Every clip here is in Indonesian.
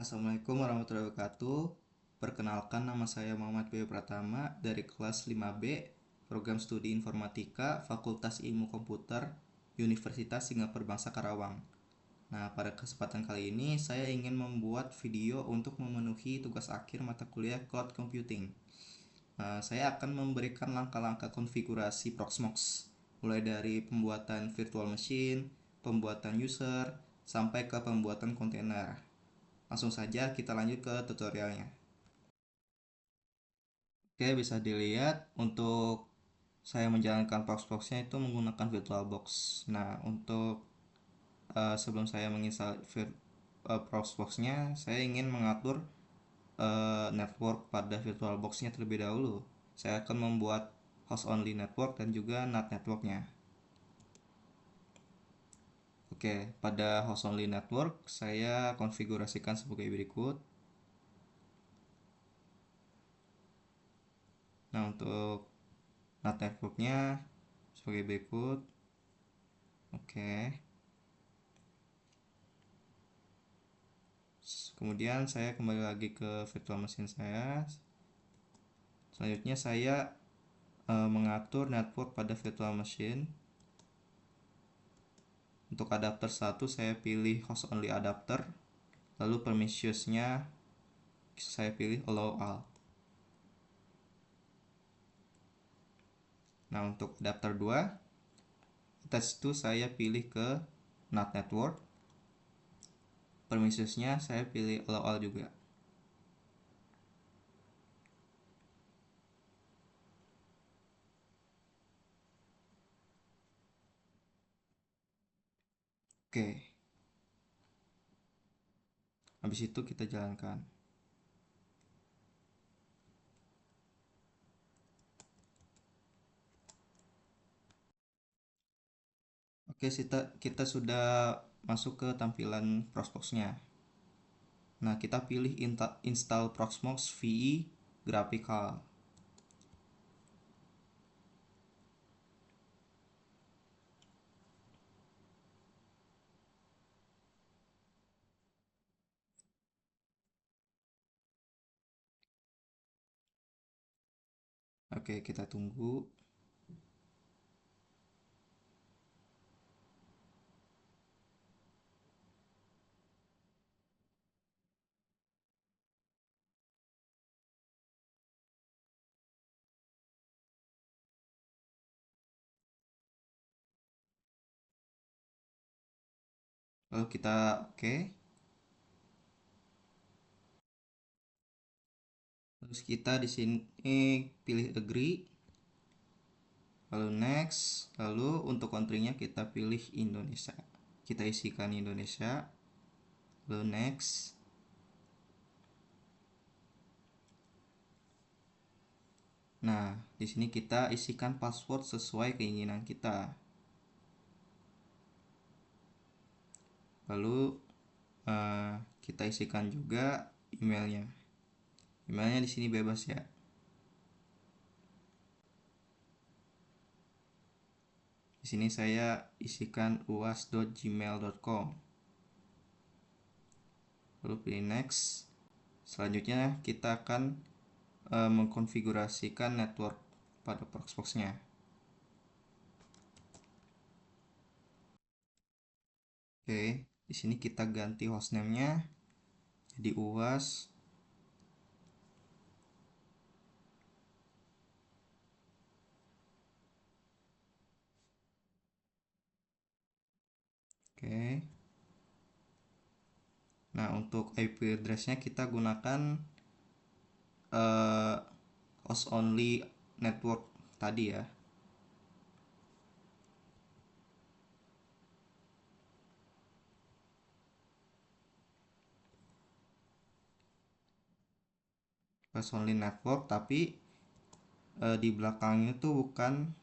Assalamualaikum warahmatullahi wabarakatuh. Perkenalkan, nama saya Muhammad B. Pratama dari kelas 5B, Program Studi Informatika, Fakultas Ilmu Komputer, Universitas Singapura Bangsa Karawang. Nah, pada kesempatan kali ini saya ingin membuat video untuk memenuhi tugas akhir mata kuliah Cloud Computing. Saya akan memberikan langkah-langkah konfigurasi Proxmox, mulai dari pembuatan virtual machine, pembuatan user, sampai ke pembuatan kontainer. Langsung saja kita lanjut ke tutorialnya. Oke, bisa dilihat untuk saya menjalankan Proxmox-nya itu menggunakan VirtualBox. Nah, untuk sebelum saya menginstal Proxmox-nya, saya ingin mengatur network pada VirtualBox-nya terlebih dahulu. Saya akan membuat host only network dan juga NAT network-nya. Oke, pada host only network saya konfigurasikan sebagai berikut. Nah, untuk NAT network-nya sebagai berikut. Oke. Kemudian saya kembali lagi ke virtual machine saya. Selanjutnya saya mengatur network pada virtual machine. Untuk adapter 1 saya pilih host only adapter. Lalu permissionsnya saya pilih allow all. Nah, untuk adapter 2 attach to saya pilih ke NAT network. Permissionsnya saya pilih allow all juga. Oke. Habis itu kita jalankan. Oke, kita sudah masuk ke tampilan Proxmox-nya. Nah, kita pilih install Proxmox VE Graphical. Oke, kita tunggu. Lalu kita oke. Terus kita di sini pilih agree. Lalu next. Lalu untuk country-nya kita pilih Indonesia. Kita isikan Indonesia. Lalu next. Nah, di sini kita isikan password sesuai keinginan kita. Lalu kita isikan juga emailnya. Emailnya di sini bebas ya. Di sini saya isikan uas.gmail.com. Lalu pilih next. Selanjutnya kita akan mengkonfigurasikan network pada Proxmox-nya. Oke, di sini kita ganti hostname-nya jadi uas. Oke. Nah, untuk IP address-nya kita gunakan host only network tadi ya. Host only network, tapi di belakangnya tuh bukan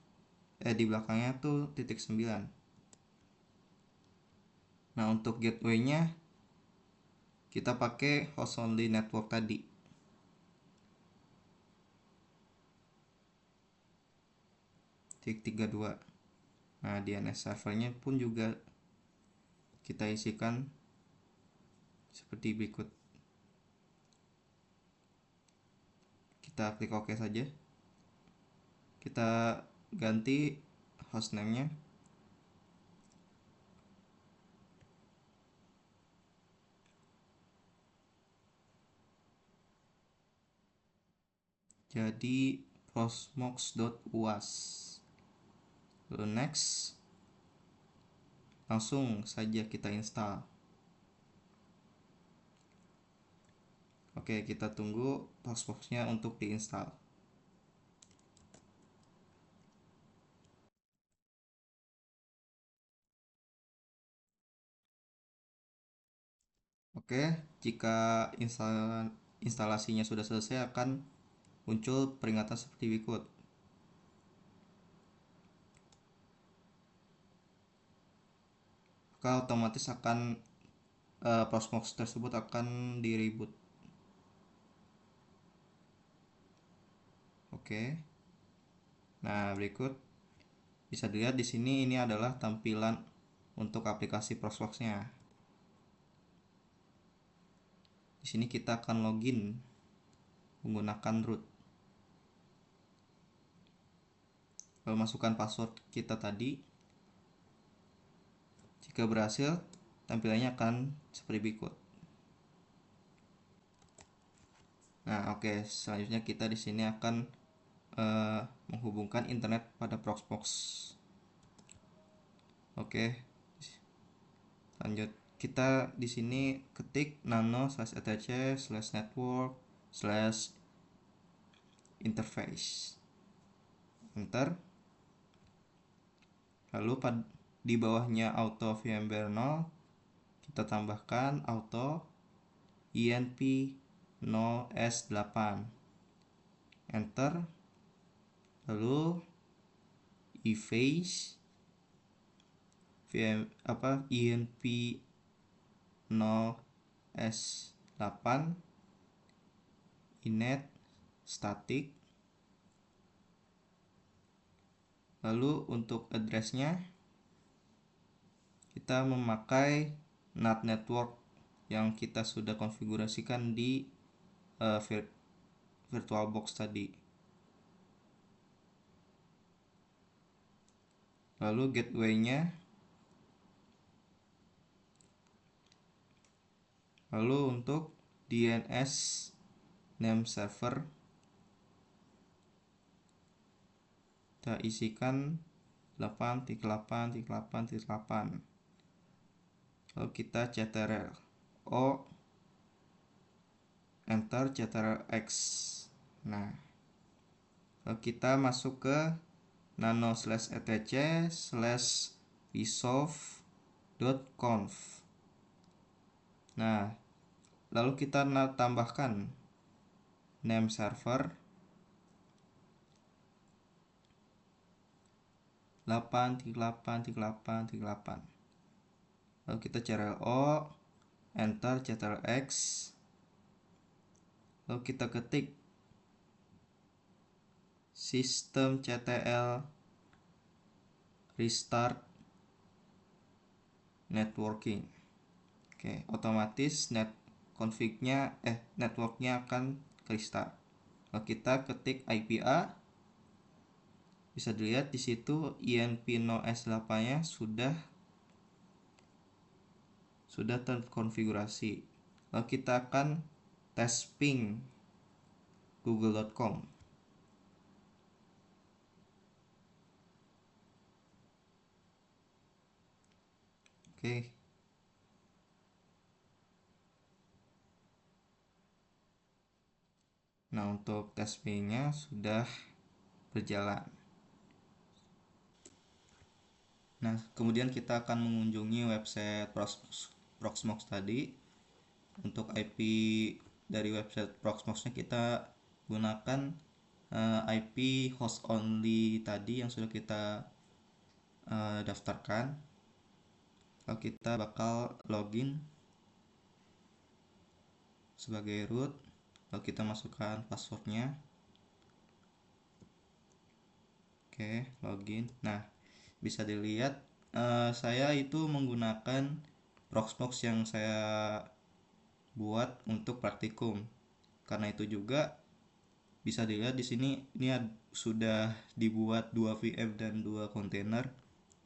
di belakangnya tuh titik 9. Nah, untuk gateway-nya kita pakai host only network tadi. Titik 32. Nah, DNS servernya pun juga kita isikan seperti berikut. kita klik OK saja. Kita ganti hostname-nya. Jadi proxmox.uas. Lalu next. Langsung saja kita install. Oke, kita tunggu proxmox-nya untuk diinstal. Oke, jika instalasinya sudah selesai akan muncul peringatan seperti berikut. Maka otomatis akan proxmox tersebut akan di-reboot. Oke. Nah, berikut bisa dilihat di sini ini adalah tampilan untuk aplikasi proxmox-nya. Di sini kita akan login menggunakan root. Lalu masukkan password kita tadi. Jika berhasil, tampilannya akan seperti berikut. Nah, oke, selanjutnya kita di sini akan menghubungkan internet pada proxmox. Oke, lanjut. Kita di sini ketik nano/etc/network/interface. Enter. Lalu di bawahnya auto VMware 0 kita tambahkan auto INP 0S8. Enter. Lalu eface INP 0S8 inet static. Lalu untuk addressnya kita memakai NAT network yang kita sudah konfigurasikan di VirtualBox tadi. Lalu gateway-nya, lalu untuk DNS name server kita isikan 8.8.8.8. Lalu kita ctrl-O, enter, ctrl-X. Nah, lalu kita masuk ke nano/etc/resolve.conf. Nah, lalu kita tambahkan name server 8.8.8.8. Lalu kita ctrl-O, enter, ctrl-X. Lalu kita ketik systemctl restart networking. Oke, otomatis networknya akan restart. Lalu kita ketik IPA. Bisa dilihat di situ INP0S8-nya sudah terkonfigurasi. Lalu kita akan tes ping google.com. Oke. Nah, untuk tes ping-nya sudah berjalan. Nah, kemudian kita akan mengunjungi website Proxmox tadi. Untuk IP dari website Proxmox-nya kita gunakan IP host only tadi yang sudah kita daftarkan. Lalu kita bakal login sebagai root. Lalu kita masukkan passwordnya. Oke, login. Nah, bisa dilihat saya itu menggunakan Proxmox yang saya buat untuk praktikum. Karena itu juga bisa dilihat di sini ini sudah dibuat 2 VM dan 2 kontainer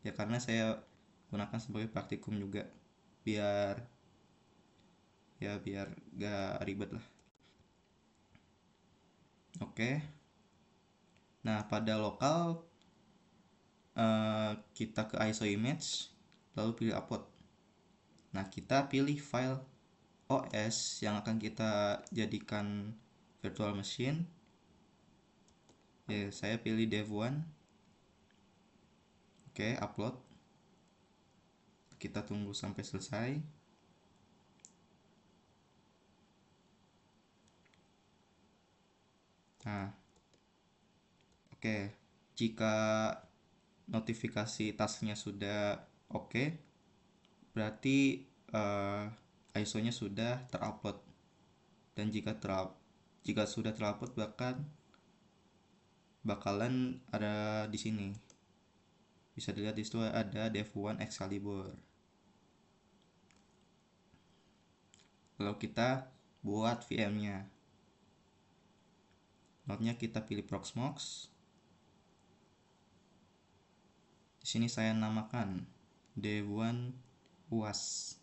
ya, karena saya gunakan sebagai praktikum juga biar gak ribet lah. Oke. Nah, pada lokal kita ke ISO image lalu pilih upload. Nah, kita pilih file OS yang akan kita jadikan virtual machine. Ya, saya pilih dev1. Oke, upload. Kita tunggu sampai selesai. Nah, oke. Jika notifikasi tasknya sudah oke, berarti ISO-nya sudah terupload. Dan jika sudah terupload bakalan ada di sini. Bisa dilihat di situ ada dev1 Excalibur. Lalu kita buat VM-nya. Node-nya kita pilih Proxmox. Di sini saya namakan dev1 UAS.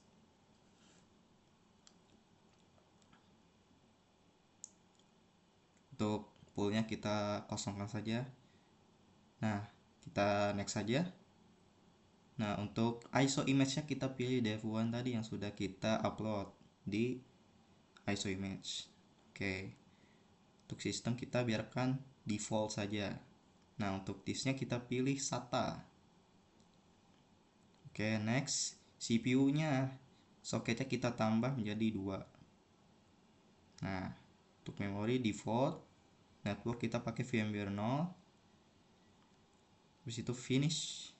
Untuk poolnya kita kosongkan saja. Nah, kita next saja. Nah, untuk ISO image-nya kita pilih dev1 tadi yang sudah kita upload di ISO image. Oke. Untuk sistem kita biarkan default saja. Nah, untuk disknya kita pilih SATA. Oke, next. CPU-nya soketnya kita tambah menjadi 2. Nah, untuk memori default. Network kita pakai VMware 0. Habis itu finish.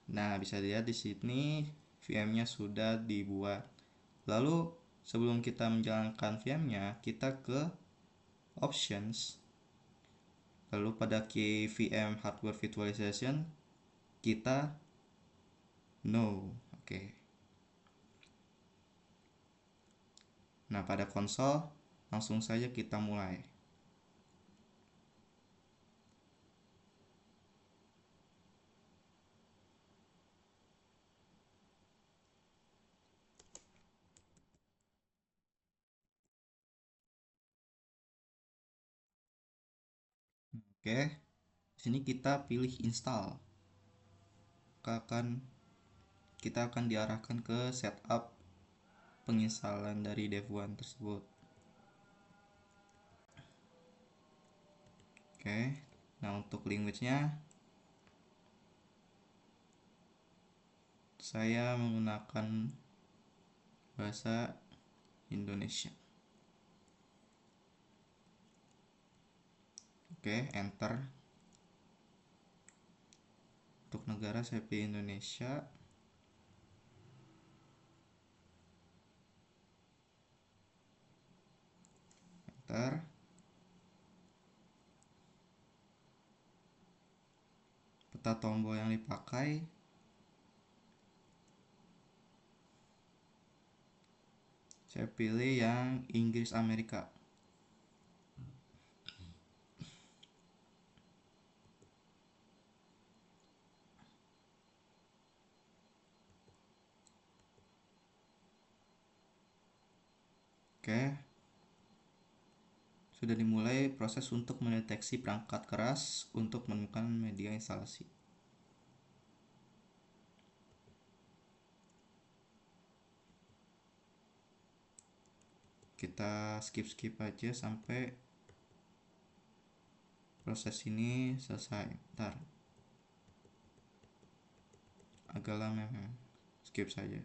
Nah, bisa dilihat di sini VM-nya sudah dibuat. Lalu sebelum kita menjalankan VM-nya, kita ke options. Lalu pada key VM hardware virtualization kita no. Oke. Nah, pada konsol langsung saja kita mulai. Oke. Di sini kita pilih install. Kita akan diarahkan ke setup penginstalan dari dev1 tersebut. Oke. Nah, untuk language-nya saya menggunakan bahasa Indonesia. Oke, enter. Untuk negara saya pilih Indonesia. Enter. Peta tombol yang dipakai saya pilih yang Inggris Amerika. Oke. Sudah dimulai proses untuk mendeteksi perangkat keras untuk menemukan media instalasi. Kita skip aja sampai proses ini selesai. Ntar agak lama, skip saja.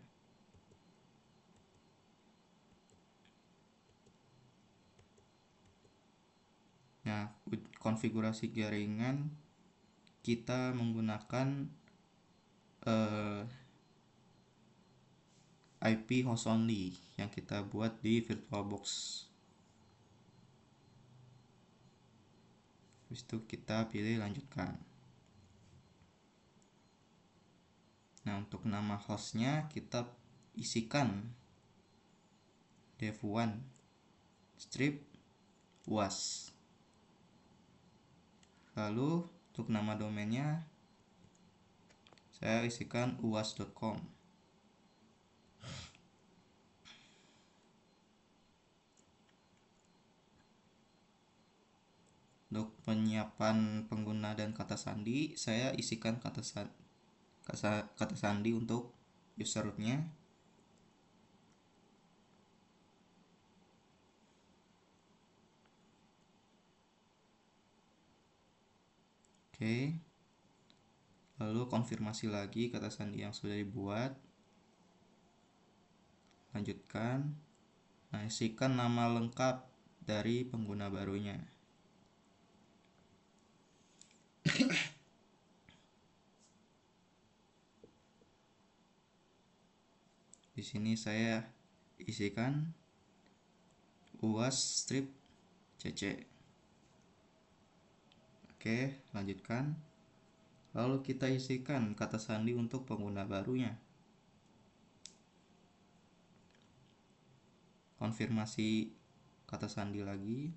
Nah, konfigurasi jaringan kita menggunakan IP host only yang kita buat di VirtualBox. Habis itu kita pilih lanjutkan. Nah, untuk nama hostnya kita isikan dev1 strip UAS. Lalu untuk nama domainnya saya isikan uas.com. Untuk penyiapan pengguna dan kata sandi, saya isikan kata sandi untuk usernya. Oke. Lalu konfirmasi lagi kata sandi yang sudah dibuat. Lanjutkan. Nah, isikan nama lengkap dari pengguna barunya. Di sini saya isikan uas strip cc. Oke, lanjutkan. Lalu kita isikan kata sandi untuk pengguna barunya. Konfirmasi kata sandi lagi.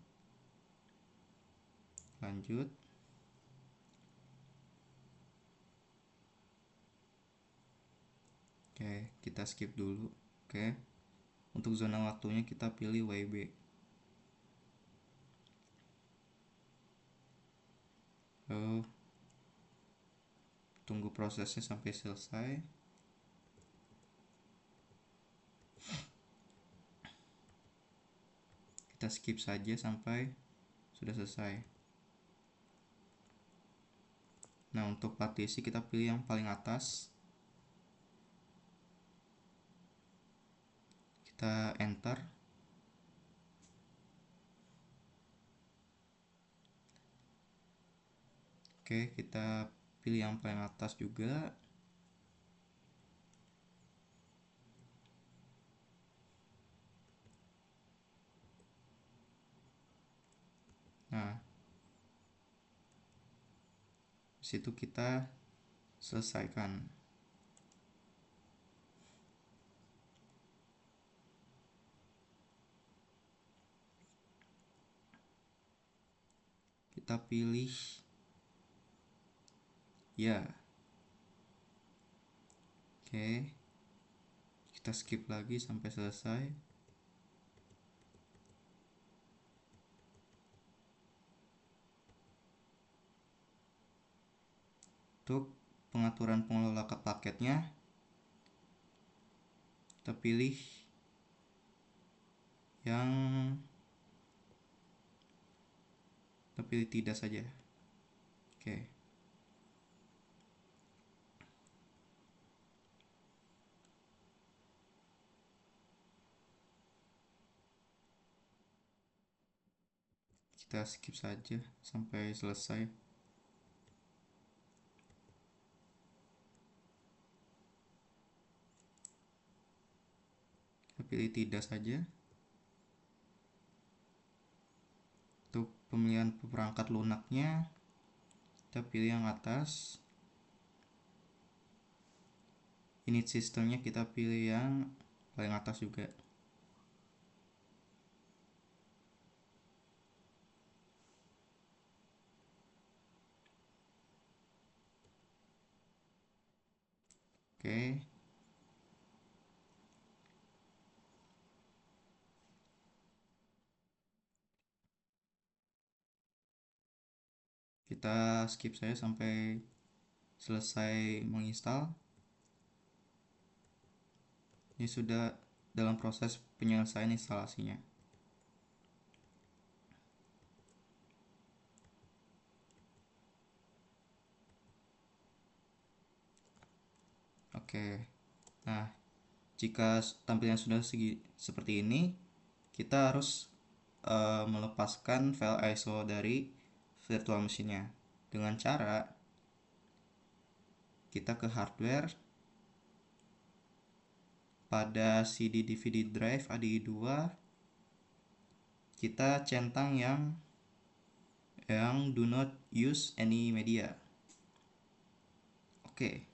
Lanjut. Oke, kita skip dulu. Oke. Untuk zona waktunya kita pilih WB. Lalu tunggu prosesnya sampai selesai. Kita skip saja sampai sudah selesai. Nah, untuk partisi kita pilih yang paling atas. Kita enter. Oke, kita pilih yang paling atas juga. Nah, situ kita selesaikan. Kita pilih ya. Oke. Kita skip lagi sampai selesai. Untuk pengaturan pengelola paketnya, kita pilih yang tidak saja. Oke. Kita skip saja sampai selesai. Kita pilih tidak saja. Untuk pemilihan perangkat lunaknya, kita pilih yang atas. Init sistemnya kita pilih yang paling atas juga. Oke. Kita skip saja sampai selesai menginstal. Ini sudah dalam proses penyelesaian instalasinya. Oke. Nah, jika tampilan sudah seperti ini, kita harus melepaskan file ISO dari virtual machine-nya dengan cara kita ke hardware, pada CD DVD drive ADI 2 kita centang yang do not use any media. Oke.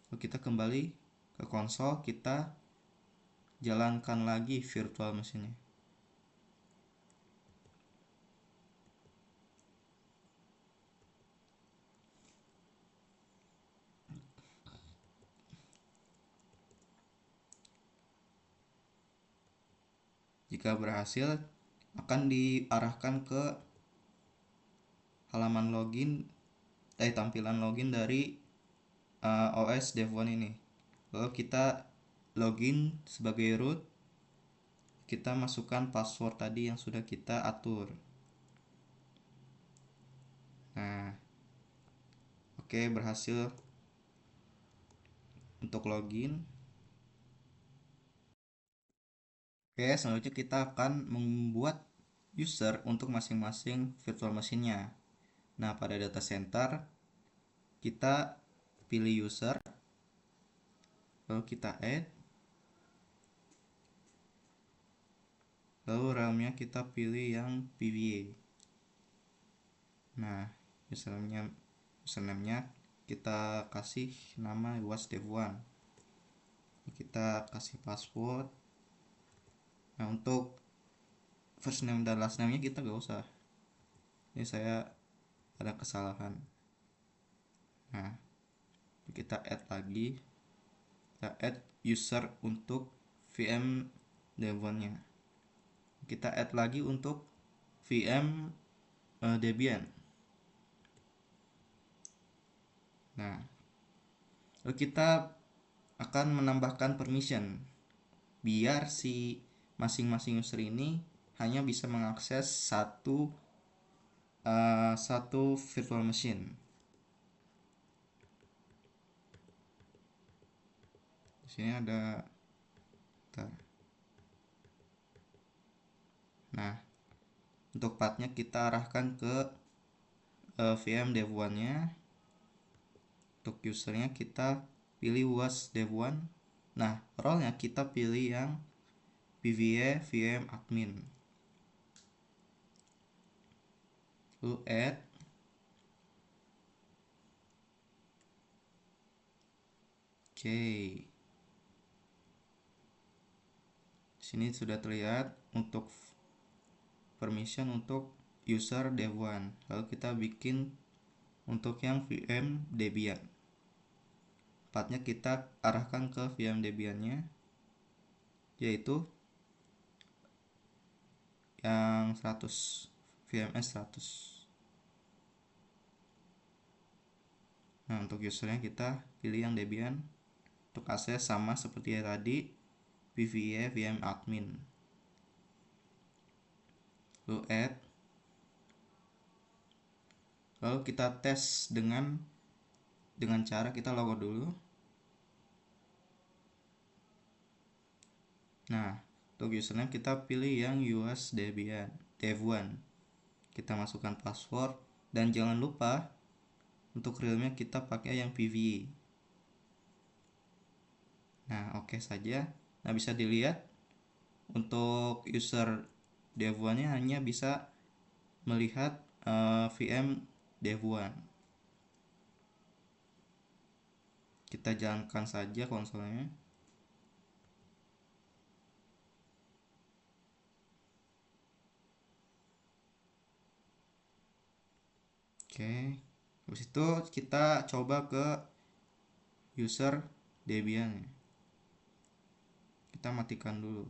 Lalu kita kembali ke konsol, kita jalankan lagi virtual machine-nya. Jika berhasil, akan diarahkan ke halaman login tampilan login dari OS Dev 1 ini. Lalu kita login sebagai root, kita masukkan password tadi yang sudah kita atur. Nah, oke, berhasil untuk login. Oke, selanjutnya kita akan membuat user untuk masing-masing virtual machine-nya. Nah, pada data center kita pilih user, lalu kita add, lalu realm-nya kita pilih yang PVA. Nah, username-nya kita kasih nama yuasdev1. Kita kasih password. Nah, untuk first name dan last name-nya kita gak usah. Ini saya ada kesalahan. Nah, kita add lagi. Kita add user untuk VM Dev1-nya. Kita add lagi untuk VM Debian. Nah, lalu kita akan menambahkan permission biar si masing-masing user ini hanya bisa mengakses satu virtual machine. Di sini ada. Nah, untuk pathnya kita arahkan ke VM dev1-nya. Untuk usernya kita pilih was dev1. Nah, role-nya kita pilih yang PVA VM admin. Lalu add. Oke. Sini sudah terlihat untuk permission untuk user dev1. Lalu kita bikin untuk yang VM Debian. Pathnya kita arahkan ke VM Debian-nya, yaitu yang 100, VMS 100. Nah, untuk usernya kita pilih yang Debian. Untuk akses sama seperti yang tadi, PVA VM admin. Lalu add. Lalu kita tes dengan cara kita logout dulu. Nah, untuk username kita pilih yang US Debian Dev1. Kita masukkan password dan jangan lupa untuk realm-nya kita pakai yang PVA. Nah, oke saja. Nah, bisa dilihat untuk user dev1-nya hanya bisa melihat VM dev1. Kita jalankan saja konsolnya. Oke, habis itu kita coba ke user Debian. Kita matikan dulu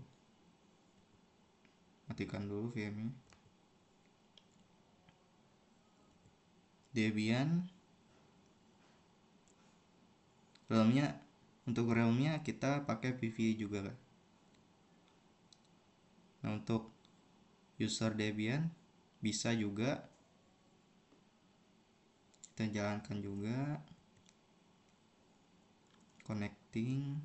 VM-nya. Debian realm-nya, untuk realm-nya kita pakai PVA juga. Nah, untuk user Debian bisa juga kita jalankan juga. Connecting.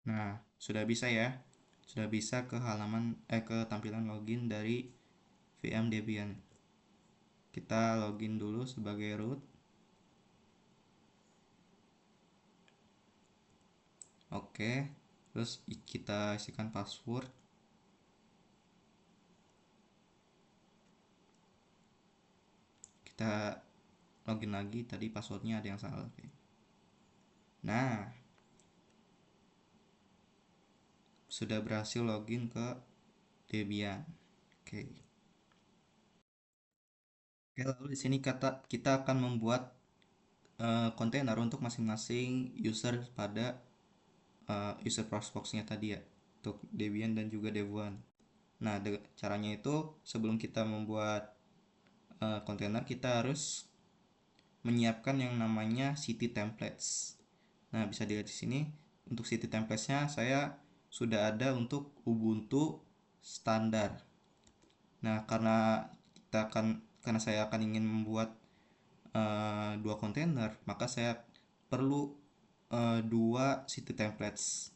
Nah, sudah bisa ya. Sudah bisa ke halaman ke tampilan login dari VM Debian. Kita login dulu sebagai root. Oke, terus kita isikan password. kita login lagi, tadi passwordnya ada yang salah. Oke. Nah, sudah berhasil login ke Debian. Oke. Oke, lalu di sini kita akan membuat kontainer untuk masing-masing user pada user Proxmox-nya tadi ya, untuk Debian dan juga Dev1. Nah, caranya itu sebelum kita membuat kontainer, kita harus menyiapkan yang namanya city templates. Nah, bisa dilihat di sini untuk city templates-nya saya sudah ada untuk Ubuntu standar. Nah, karena saya akan ingin membuat dua kontainer, maka saya perlu dua city templates.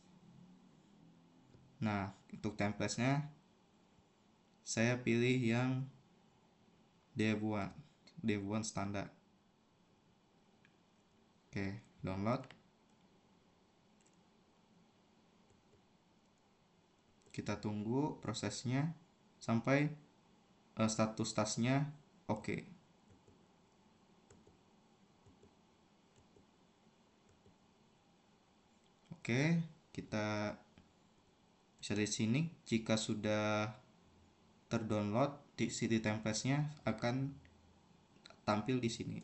Nah, untuk templatesnya saya pilih yang Dev1 standar. Oke, download. Kita tunggu prosesnya sampai status tasnya oke. Oke, kita bisa di sini jika sudah terdownload di city templates-nya akan tampil di sini.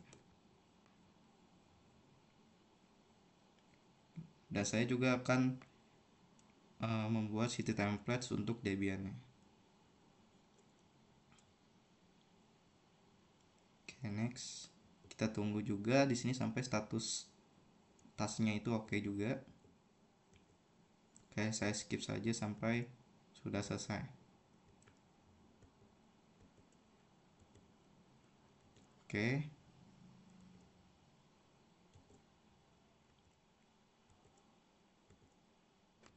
Dan saya juga akan membuat city templates untuk Debian-nya. Oke, next. Kita tunggu juga di sini sampai status tasnya itu oke juga. Oke, saya skip saja sampai sudah selesai. Oke.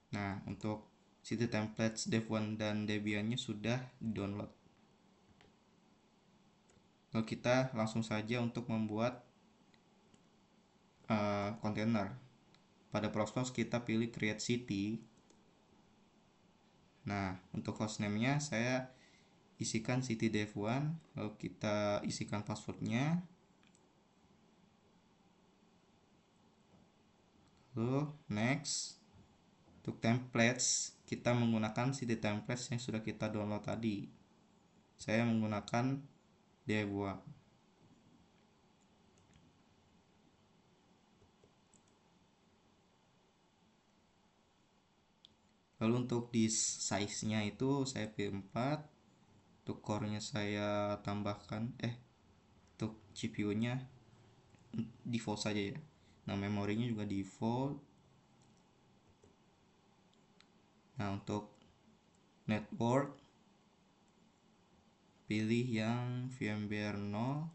Nah, untuk city templates Dev1 dan Debian-nya sudah di-download. Lalu kita langsung saja untuk membuat kontainer. Pada Proxmox kita pilih create city. Nah, untuk hostname-nya saya isikan city dev1, lalu kita isikan passwordnya. Lalu next. Untuk templates, kita menggunakan city templates yang sudah kita download tadi. Saya menggunakan dev1. Lalu untuk disk size-nya itu saya pilih 4. Untuk core-nya saya tambahkan untuk CPU-nya default saja ya. Nah, memorinya juga default. Nah, untuk network pilih yang VMware 0.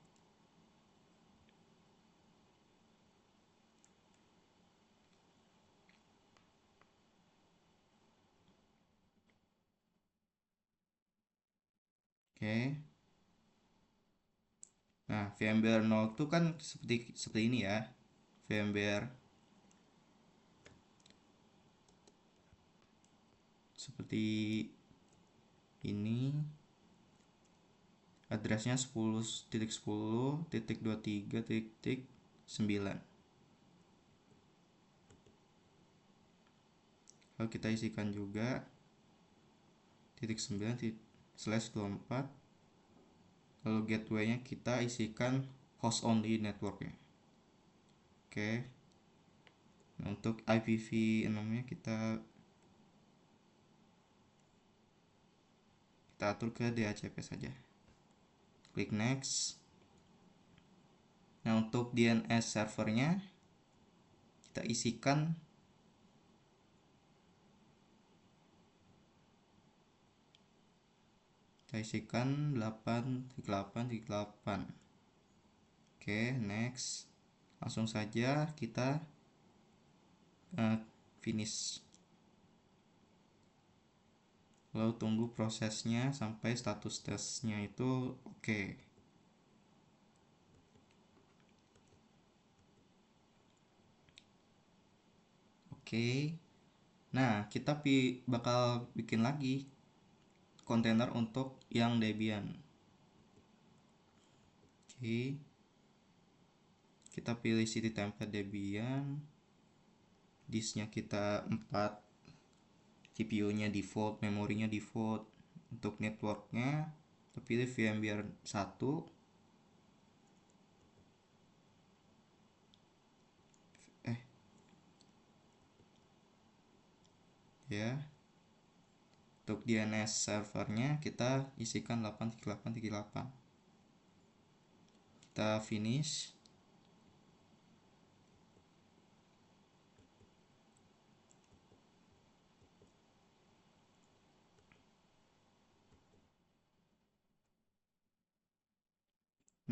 Oke. Nah, VMware 0 itu kan seperti ini ya. VMware seperti ini. Addressnya 10.10.23.9. Lalu kita isikan juga .9/24. Lalu gateway-nya kita isikan host only network-nya. Oke. Nah, untuk IPv6-nya kita atur ke DHCP saja. Klik next. Nah, untuk DNS servernya kita isikan kita isikan 8.8.8. Oke, next. Langsung saja kita finish. Lalu tunggu prosesnya sampai status tesnya itu oke. Oke. Nah, kita bakal bikin lagi kontainer untuk yang Debian. Kita pilih city template Debian, disknya kita 4, CPU nya default, memorinya default. Untuk networknya kita pilih VMware 1, ya. Untuk DNS servernya kita isikan 8.8.8. Kita finish.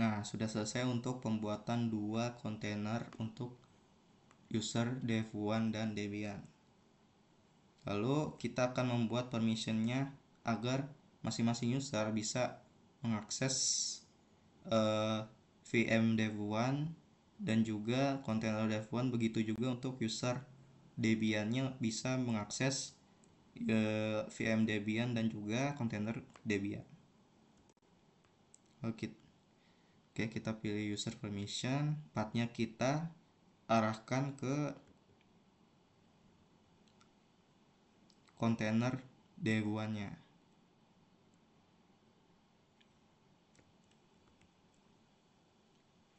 Nah, sudah selesai untuk pembuatan 2 kontainer untuk user dev1 dan Debian. Lalu kita akan membuat permissionnya agar masing-masing user bisa mengakses VM dev1 dan juga kontainer dev1. Begitu juga untuk user Debiannya bisa mengakses VM Debian dan juga kontainer Debian. Oke, kita pilih user permission, pathnya kita arahkan ke kontainer dev1-nya.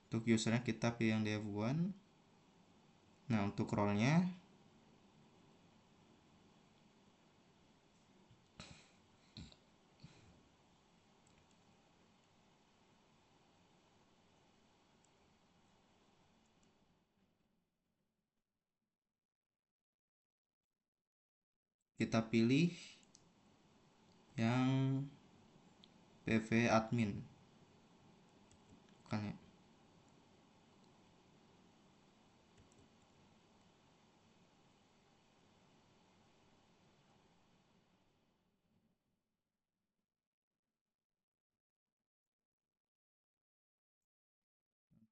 Untuk usernya kita pilih yang dev1. Nah, untuk role-nya kita pilih yang PV admin. Bukan ya?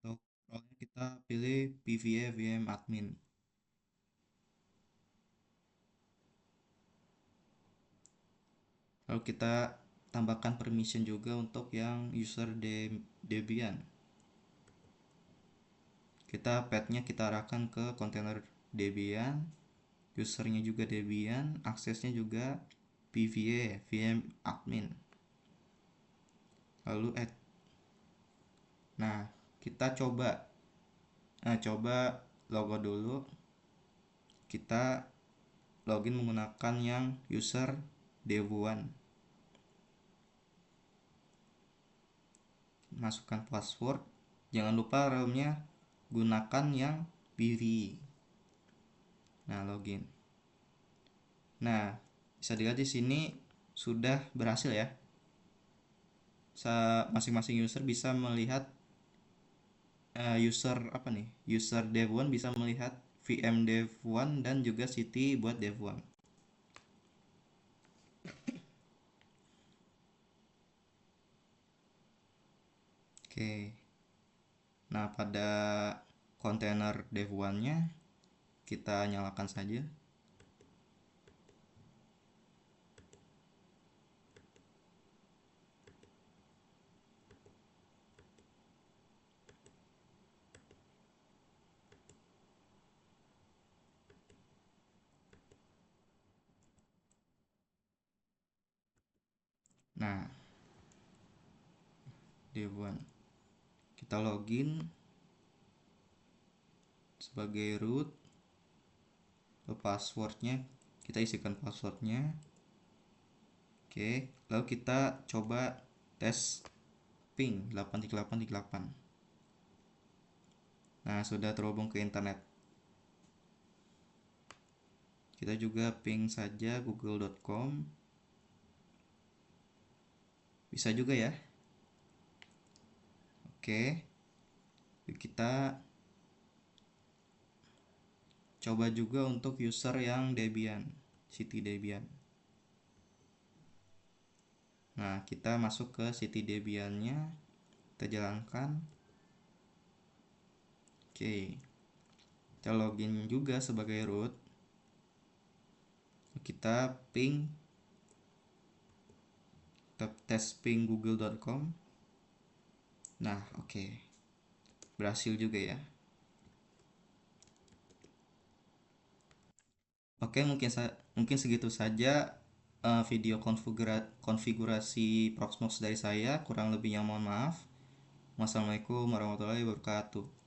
Untuk role-nya kita pilih PVA VM admin. Lalu kita tambahkan permission juga untuk yang user Debian. Kita path-nya kita arahkan ke kontainer Debian, usernya juga Debian, aksesnya juga PVA VM admin. Lalu add. Nah, kita coba logo dulu. Kita login menggunakan yang user dev1. Masukkan password. Jangan lupa realm-nya gunakan yang PVE. Nah, login. Nah, bisa dilihat di sini sudah berhasil ya. Masing-masing user bisa melihat user dev1 bisa melihat VM dev1 dan juga city buat dev1. Oke. Nah, pada kontainer dev1-nya kita nyalakan saja. Nah, dev1 kita login sebagai root. Passwordnya kita isikan passwordnya. Oke, lalu kita coba tes ping 8.8.8. Nah, sudah terhubung ke internet. Kita juga ping saja google.com. Bisa juga ya. Oke, kita coba juga untuk user yang Debian, city Debian. Nah, kita masuk ke city Debian-nya, kita jalankan. Oke, kita login juga sebagai root. Kita ping, tes ping google.com. Nah, oke. Berhasil juga ya. Oke, mungkin segitu saja video konfigurasi Proxmox dari saya. Kurang lebihnya mohon maaf. Wassalamualaikum warahmatullahi wabarakatuh.